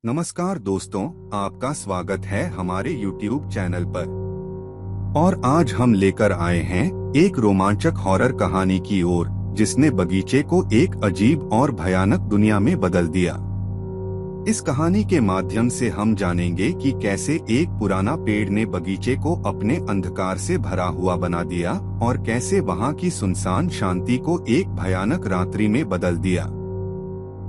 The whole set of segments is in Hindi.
नमस्कार दोस्तों, आपका स्वागत है हमारे YouTube चैनल पर। और आज हम लेकर आए हैं एक रोमांचक हॉरर कहानी की ओर, जिसने बगीचे को एक अजीब और भयानक दुनिया में बदल दिया। इस कहानी के माध्यम से हम जानेंगे कि कैसे एक पुराना पेड़ ने बगीचे को अपने अंधकार से भरा हुआ बना दिया और कैसे वहां की सुनसान शांति को एक भयानक रात्रि में बदल दिया।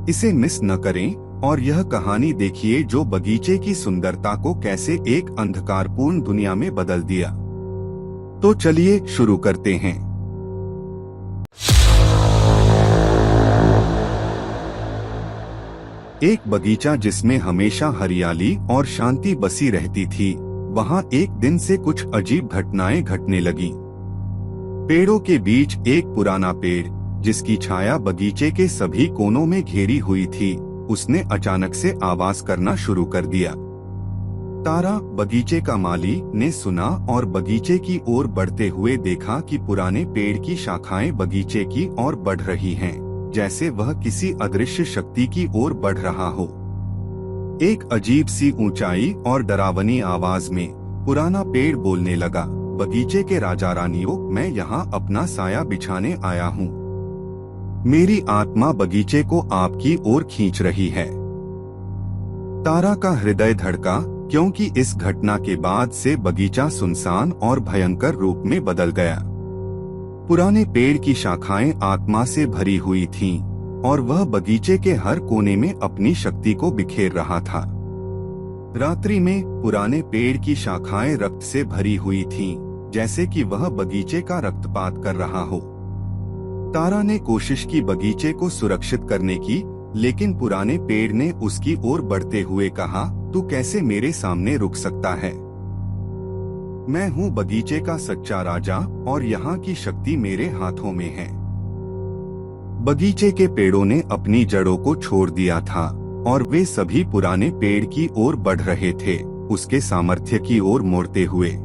इसे मिस न करें और यह कहानी देखिए जो बगीचे की सुंदरता को कैसे एक अंधकारपूर्ण दुनिया में बदल दिया। तो चलिए शुरू करते हैं। एक बगीचा जिसमें हमेशा हरियाली और शांति बसी रहती थी, वहां एक दिन से कुछ अजीब घटनाएं घटने लगीं। पेड़ों के बीच एक पुराना पेड़, जिसकी छाया बगीचे के सभी कोनों में घेरी हुई थी, उसने अचानक से आवाज करना शुरू कर दिया। तारा, बगीचे का माली, ने सुना और बगीचे की ओर बढ़ते हुए देखा कि पुराने पेड़ की शाखाएं बगीचे की ओर बढ़ रही हैं, जैसे वह किसी अदृश्य शक्ति की ओर बढ़ रहा हो। एक अजीब सी ऊंचाई और डरावनी आवाज में पुराना पेड़ बोलने लगा, बगीचे के राजा रानियों, मैं यहाँ अपना साया बिछाने आया हूँ। मेरी आत्मा बगीचे को आपकी ओर खींच रही है। तारा का हृदय धड़का, क्योंकि इस घटना के बाद से बगीचा सुनसान और भयंकर रूप में बदल गया। पुराने पेड़ की शाखाएं आत्मा से भरी हुई थीं, और वह बगीचे के हर कोने में अपनी शक्ति को बिखेर रहा था। रात्रि में पुराने पेड़ की शाखाएं रक्त से भरी हुई थीं, जैसे कि वह बगीचे का रक्तपात कर रहा हो। तारा ने कोशिश की बगीचे को सुरक्षित करने की, लेकिन पुराने पेड़ ने उसकी ओर बढ़ते हुए कहा, तू कैसे मेरे सामने रुक सकता है? मैं हूँ बगीचे का सच्चा राजा और यहाँ की शक्ति मेरे हाथों में है। बगीचे के पेड़ों ने अपनी जड़ों को छोड़ दिया था और वे सभी पुराने पेड़ की ओर बढ़ रहे थे, उसके सामर्थ्य की ओर मोड़ते हुए।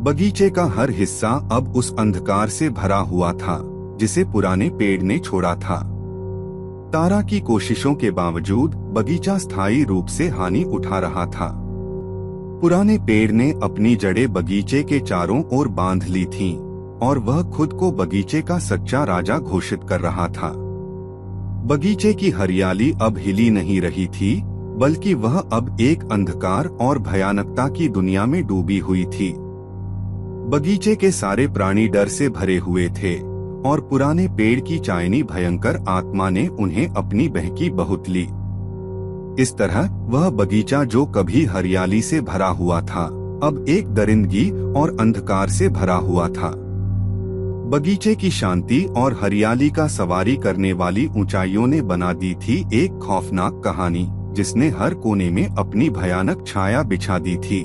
बगीचे का हर हिस्सा अब उस अंधकार से भरा हुआ था जिसे पुराने पेड़ ने छोड़ा था। तारा की कोशिशों के बावजूद बगीचा स्थायी रूप से हानि उठा रहा था। पुराने पेड़ ने अपनी जड़ें बगीचे के चारों ओर बांध ली थीं, और वह खुद को बगीचे का सच्चा राजा घोषित कर रहा था। बगीचे की हरियाली अब हिली नहीं रही थी, बल्कि वह अब एक अंधकार और भयानकता की दुनिया में डूबी हुई थी। बगीचे के सारे प्राणी डर से भरे हुए थे, और पुराने पेड़ की चायनी भयंकर आत्मा ने उन्हें अपनी बहकी बहुत ली। इस तरह वह बगीचा जो कभी हरियाली से भरा हुआ था, अब एक दरिंदगी और अंधकार से भरा हुआ था। बगीचे की शांति और हरियाली का सवारी करने वाली ऊंचाइयों ने बना दी थी एक खौफनाक कहानी, जिसने हर कोने में अपनी भयानक छाया बिछा दी थी।